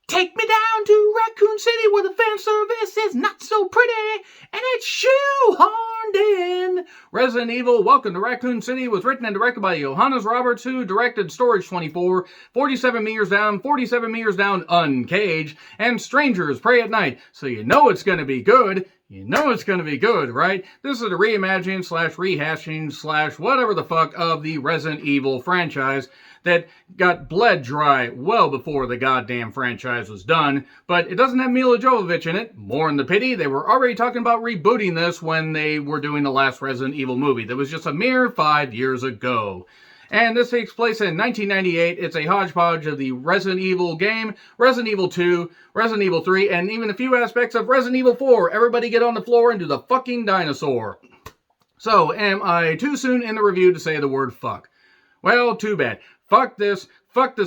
Take me down to Raccoon City where the fan service is not so pretty and it's shoehorned in. Resident Evil Welcome to Raccoon City was written and directed by Johannes Roberts, who directed Storage 24, 47 Meters Down, 47 Meters Down Uncaged, and Strangers Pray at Night. So you know it's going to be good. You know it's going to be good, right? This is a reimagining slash rehashing slash whatever the fuck of the Resident Evil franchise that got bled dry well before the goddamn franchise was done, but it doesn't have Mila Jovovich in it. More in the pity, they were already talking about rebooting this when they were doing the last Resident Evil movie. That was just a mere 5 years ago. And this takes place in 1998. It's a hodgepodge of the Resident Evil game, Resident Evil 2, Resident Evil 3, and even a few aspects of Resident Evil 4. Everybody get on the floor and do the fucking dinosaur. So, am I too soon in the review to say the word fuck? Well, too bad. Fuck this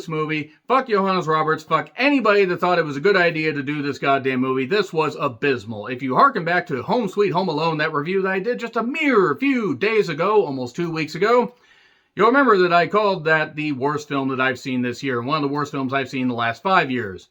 movie, fuck Johannes Roberts, fuck anybody that thought it was a good idea to do this goddamn movie. This was abysmal. If you harken back to Home Sweet Home Alone, that review that I did just a mere few days ago, almost 2 weeks ago, you'll remember that I called that the worst film that I've seen this year, and one of the worst films I've seen in the last 5 years.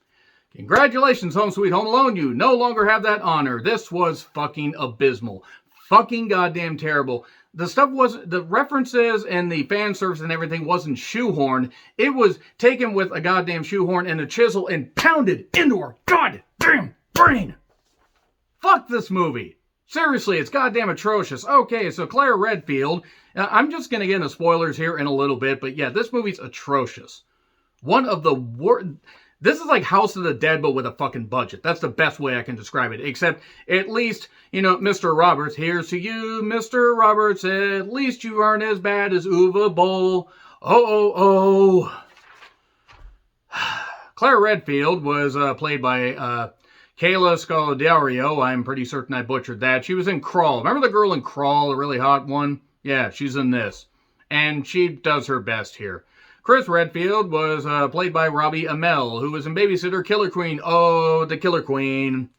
Congratulations, Home Sweet Home Alone, you no longer have that honor. This was fucking abysmal. Fucking goddamn terrible. The stuff wasn't, the references and the fan service and everything wasn't shoehorned. It was taken with a goddamn shoehorn and a chisel and pounded into our goddamn brain. Fuck this movie. Seriously, it's goddamn atrocious. Okay, so Claire Redfield, I'm just going to get into spoilers here in a little bit, but yeah, this movie's atrocious. One of the worst. This is like House of the Dead, but with a fucking budget. That's the best way I can describe it. Except, at least, you know, Mr. Roberts, here's to you, Mr. Roberts. At least you aren't as bad as Uwe Boll. Oh. Claire Redfield was played by Kayla Scodelario. I'm pretty certain I butchered that. She was in Crawl. Remember the girl in Crawl, the really hot one? Yeah, she's in this. And she does her best here. Chris Redfield was played by Robbie Amell, who was in Babysitter Killer Queen. Oh, the Killer Queen.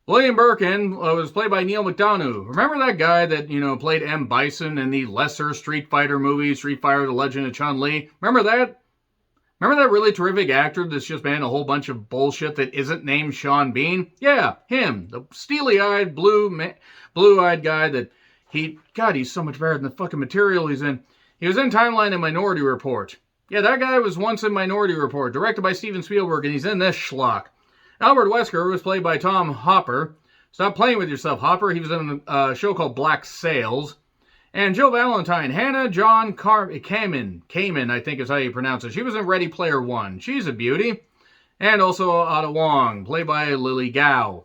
William Birkin was played by Neil McDonough. Remember that guy that, you know, played M. Bison in the lesser Street Fighter movie, Street Fighter: The Legend of Chun-Li? Remember that? Remember that really terrific actor that's just been a whole bunch of bullshit that isn't named Sean Bean? Yeah, him. The steely-eyed, blue-eyed guy that he's so much better than the fucking material he's in. He was in Timeline and Minority Report. Yeah, that guy was once in Minority Report, directed by Steven Spielberg, and he's in this schlock. Albert Wesker was played by Tom Hopper. Stop playing with yourself, Hopper. He was in a show called Black Sails. And Jill Valentine, Hannah John Kamen, I think is how you pronounce it. She was in Ready Player One. She's a beauty. And also Ada Wong, played by Lily Gao.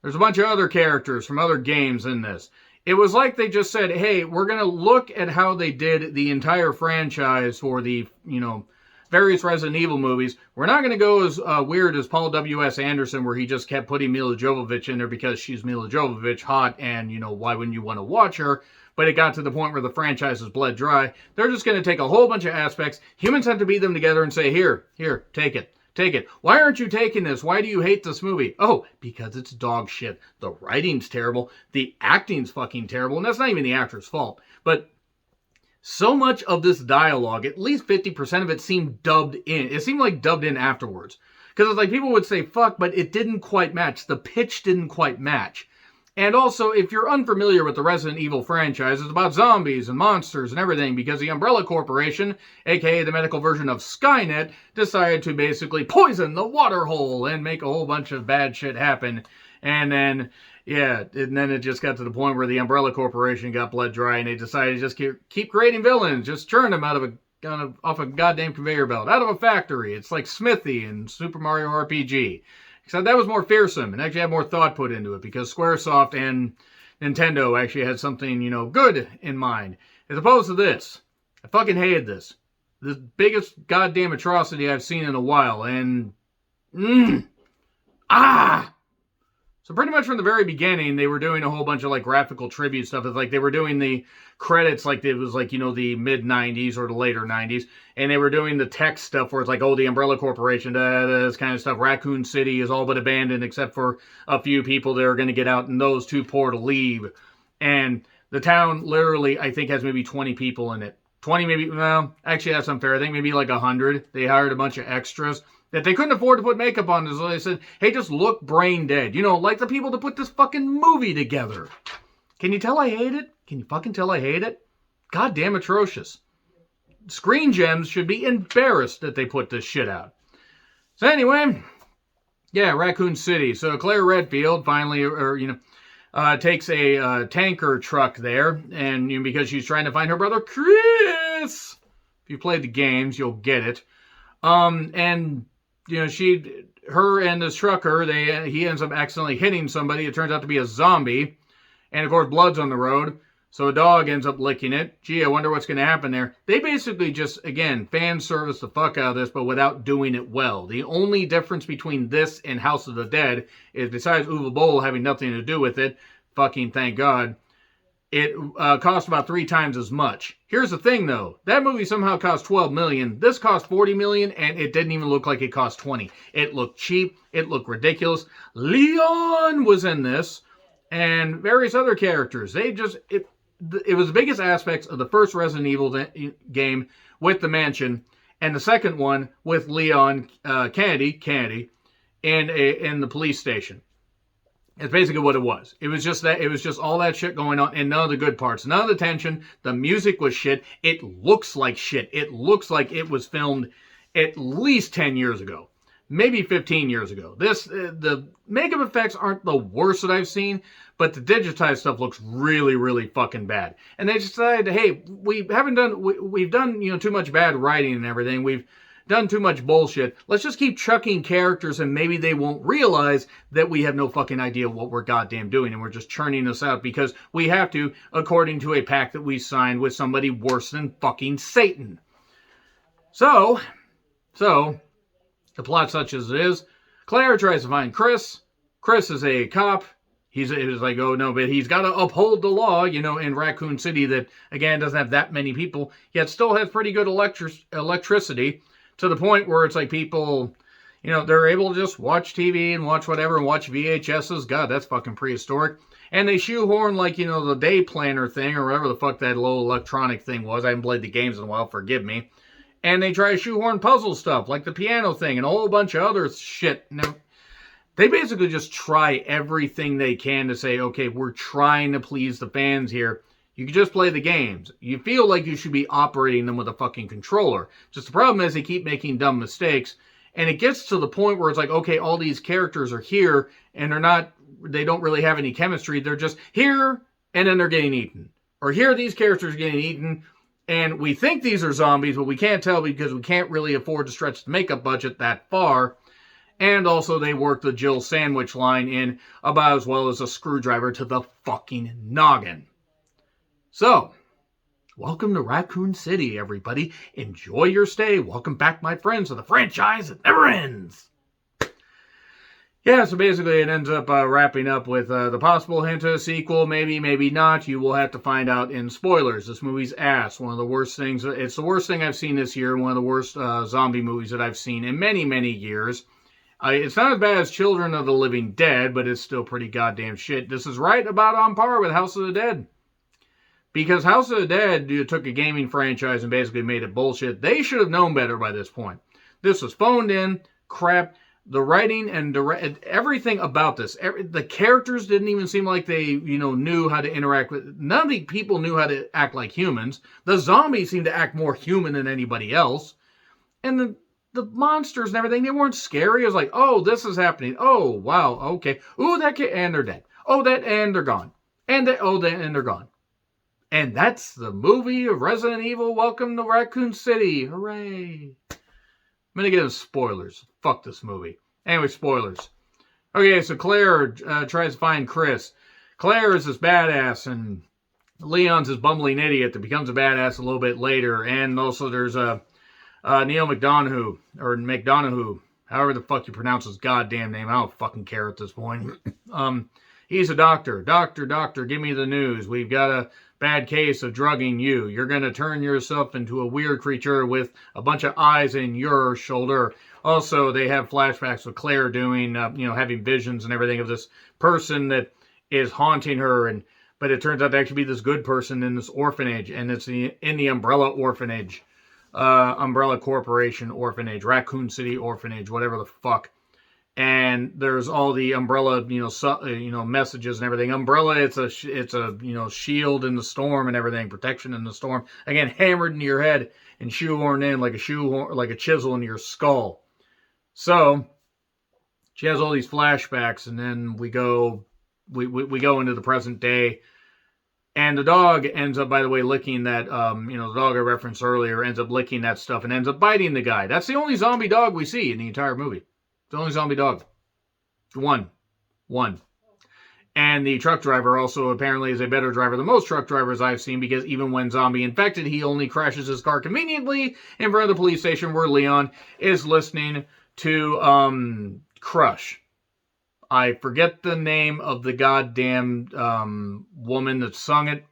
There's a bunch of other characters from other games in this. It was like they just said, hey, we're going to look at how they did the entire franchise for the, you know, various Resident Evil movies. We're not going to go as weird as Paul W.S. Anderson, where he just kept putting Mila Jovovich in there because she's Mila Jovovich, hot, and, you know, why wouldn't you want to watch her? But it got to the point where the franchise is bled dry. They're just going to take a whole bunch of aspects. Humans have to beat them together and say, here, take it. Take it. Why aren't you taking this? Why do you hate this movie? Oh, because it's dog shit. The writing's terrible. The acting's fucking terrible. And that's not even the actor's fault. But so much of this dialogue, at least 50% of it seemed dubbed in. It seemed like dubbed in afterwards. Because it's like people would say, fuck, but it didn't quite match. The pitch didn't quite match. And also, if you're unfamiliar with the Resident Evil franchise, it's about zombies and monsters and everything because the Umbrella Corporation, aka the medical version of Skynet, decided to basically poison the water hole and make a whole bunch of bad shit happen. And then, it just got to the point where the Umbrella Corporation got bled dry and they decided to just keep creating villains, just churn them off a goddamn conveyor belt, out of a factory. It's like Smithy in Super Mario RPG. Except that was more fearsome and actually had more thought put into it because Squaresoft and Nintendo actually had something, you know, good in mind. As opposed to this. I fucking hated this. The biggest goddamn atrocity I've seen in a while. And, So pretty much from the very beginning, they were doing a whole bunch of like graphical tribute stuff. It's like they were doing the credits like it was like, you know, the mid-90s or the later 90s. And they were doing the text stuff where it's like, oh, the Umbrella Corporation, this kind of stuff. Raccoon City is all but abandoned except for a few people that are going to get out and those too poor to leave. And the town literally, I think, has maybe 20 people in it. 20 maybe, well, actually that's unfair. I think maybe like 100. They hired a bunch of extras. That they couldn't afford to put makeup on, so they said, hey, just look brain dead. You know, like the people that put this fucking movie together. Can you tell I hate it? Can you fucking tell I hate it? Goddamn atrocious. Screen Gems should be embarrassed that they put this shit out. So anyway, yeah, Raccoon City. So Claire Redfield finally, takes a tanker truck there, and because she's trying to find her brother Chris. If you played the games, you'll get it. And her and this trucker, he ends up accidentally hitting somebody. It turns out to be a zombie, and of course, blood's on the road. So a dog ends up licking it. Gee, I wonder what's going to happen there. They basically just, again, fan service the fuck out of this, but without doing it well. The only difference between this and House of the Dead is, besides Uwe Boll having nothing to do with it, fucking thank God, it cost about 3 times as much. Here's the thing, though. That movie somehow cost $12 million. This cost $40 million, and it didn't even look like it cost $20. It looked cheap. It looked ridiculous. Leon was in this, and various other characters. It was the biggest aspects of the first Resident Evil game with the mansion, and the second one with Leon Kennedy, in the police station. It's basically what it was. It was just all that shit going on, and none of the good parts, none of the tension. The music was shit. It looks like shit. It looks like it was filmed at least 10 years ago, maybe 15 years ago. The makeup effects aren't the worst that I've seen, but the digitized stuff looks really, really fucking bad. And they decided, hey, we've done too much bad writing and everything. We've done too much bullshit. Let's just keep chucking characters, and maybe they won't realize that we have no fucking idea what we're goddamn doing, and we're just churning this out because we have to, according to a pact that we signed with somebody worse than fucking Satan. So, the plot such as it is, Claire tries to find Chris. Chris is a cop. He's like, oh no, but he's got to uphold the law, in Raccoon City that, again, doesn't have that many people, yet still has pretty good electricity, to the point where it's like people, they're able to just watch TV and watch whatever and watch VHSs. God, that's fucking prehistoric. And they shoehorn, the day planner thing or whatever the fuck that little electronic thing was. I haven't played the games in a while, forgive me. And they try to shoehorn puzzle stuff like the piano thing and a whole bunch of other shit. Now, they basically just try everything they can to say, okay, we're trying to please the fans here. You can just play the games. You feel like you should be operating them with a fucking controller. Just the problem is they keep making dumb mistakes. And it gets to the point where it's like, okay, all these characters are here and they don't really have any chemistry. They're just here and then they're getting eaten. Or here these characters are getting eaten and we think these are zombies, but we can't tell because we can't really afford to stretch the makeup budget that far. And also they work the Jill Sandwich line in about as well as a screwdriver to the fucking noggin. So, welcome to Raccoon City, everybody. Enjoy your stay. Welcome back, my friends, to the franchise that never ends. Yeah, so basically it ends up wrapping up with the possible hint of a sequel. Maybe, maybe not. You will have to find out in spoilers. This movie's ass. One of the worst things. It's the worst thing I've seen this year. One of the worst zombie movies that I've seen in many, many years. It's not as bad as Children of the Living Dead, but it's still pretty goddamn shit. This is right about on par with House of the Dead. Because House of the Dead took a gaming franchise and basically made it bullshit. They should have known better by this point. This was phoned in, crap. The writing and everything about this. The characters didn't even seem like they, knew how to interact with. None of the people knew how to act like humans. The zombies seemed to act more human than anybody else. And the monsters and everything, they weren't scary. It was like, oh, this is happening. Oh, wow, okay. Ooh, that kid, and they're dead. Oh, and they're gone. And they're gone. And that's the movie of Resident Evil. Welcome to Raccoon City. Hooray. I'm going to get into spoilers. Fuck this movie. Anyway, spoilers. Okay, so Claire tries to find Chris. Claire is this badass, and Leon's this bumbling idiot that becomes a badass a little bit later. And also there's Neil McDonough, however the fuck you pronounce his goddamn name. I don't fucking care at this point. He's a doctor. Doctor, give me the news. We've got a bad case of drugging you. You're going to turn yourself into a weird creature with a bunch of eyes in your shoulder. Also, they have flashbacks with Claire doing, having visions and everything of this person that is haunting her. But it turns out to actually be this good person in this orphanage. And it's in the Umbrella Orphanage. Umbrella Corporation orphanage, Raccoon City orphanage, whatever the fuck. And there's all the Umbrella, messages and everything. Umbrella, it's a shield in the storm and everything, protection in the storm. Again, hammered into your head and shoehorned in like a chisel into your skull. So she has all these flashbacks, and then we go into the present day. And the dog ends up, by the way, licking that, the dog I referenced earlier ends up licking that stuff and ends up biting the guy. That's the only zombie dog we see in the entire movie. The only zombie dog. One. And the truck driver also apparently is a better driver than most truck drivers I've seen, because even when zombie infected, he only crashes his car conveniently in front of the police station where Leon is listening to Crush. I forget the name of the goddamn woman that sung it.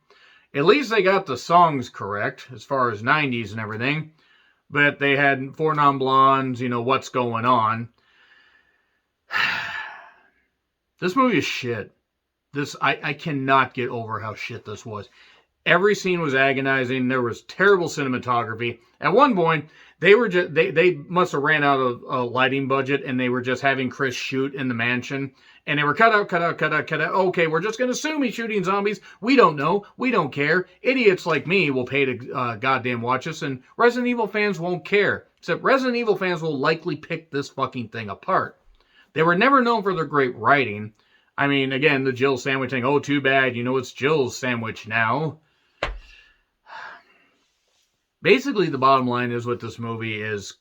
At least they got the songs correct as far as 90s and everything. But they had Four Non-Blondes, What's Going On. This movie is shit. I cannot get over how shit this was. Every scene was agonizing. There was terrible cinematography. At one point, they must have ran out of a lighting budget, and they were just having Chris shoot in the mansion. And they were cut out. Okay, we're just going to assume he's shooting zombies. We don't know. We don't care. Idiots like me will pay to goddamn watch this, and Resident Evil fans won't care. Except Resident Evil fans will likely pick this fucking thing apart. They were never known for their great writing. I mean, again, the Jill sandwich thing. Oh, too bad. It's Jill's sandwich now. Basically, the bottom line is with this movie is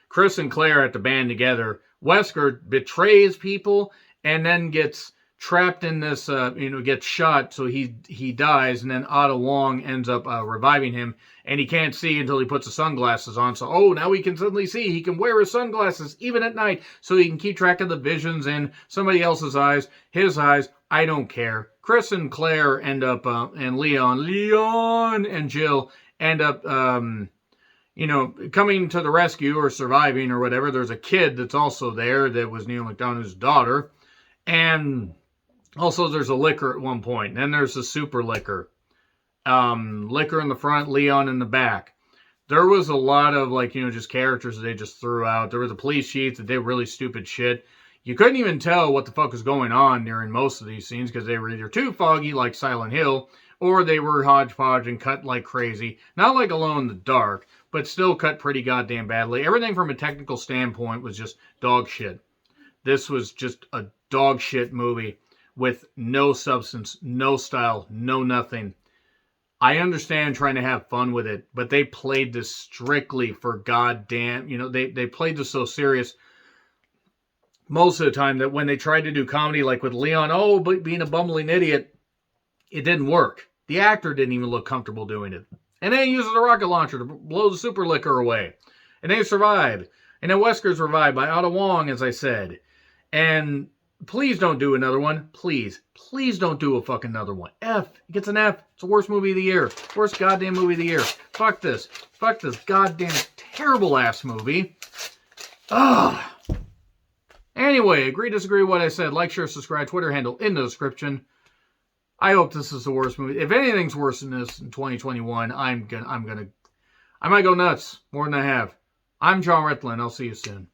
Chris and Claire have to band together. Wesker betrays people and then gets trapped in this, gets shot, so he dies, and then Ada Wong ends up reviving him, and he can't see until he puts the sunglasses on. So, now he can suddenly see. He can wear his sunglasses even at night, so he can keep track of the visions in somebody else's eyes, his eyes. I don't care. Chris and Claire end up, and Leon and Jill end up, coming to the rescue or surviving or whatever. There's a kid that's also there that was Neil McDonough's daughter, and also there's a liquor at one point. Then there's the super liquor. Liquor in the front, Leon in the back. There was a lot of, just characters that they just threw out. There was a police chief that did really stupid shit. You couldn't even tell what the fuck was going on during most of these scenes, because they were either too foggy, like Silent Hill, or they were hodgepodge and cut like crazy. Not like Alone in the Dark, but still cut pretty goddamn badly. Everything from a technical standpoint was just dog shit. This was just a dog shit movie with no substance, no style, no nothing. I understand trying to have fun with it, but they played this strictly for goddamn, they played this so serious most of the time that when they tried to do comedy, like with Leon, but being a bumbling idiot, it didn't work. The actor didn't even look comfortable doing it. And then he uses a rocket launcher to blow the super liquor away. And they survived. And then Wesker's revived by Ada Wong, as I said. And please don't do another one. Please don't do a fucking another one. F. It gets an F. It's the worst movie of the year. Worst goddamn movie of the year. Fuck this. Fuck this goddamn terrible ass movie. Ugh. Anyway, agree, disagree with what I said. Like, share, subscribe. Twitter handle in the description. I hope this is the worst movie. If anything's worse than this in 2021, I might go nuts more than I have. I'm John Ritlin. I'll see you soon.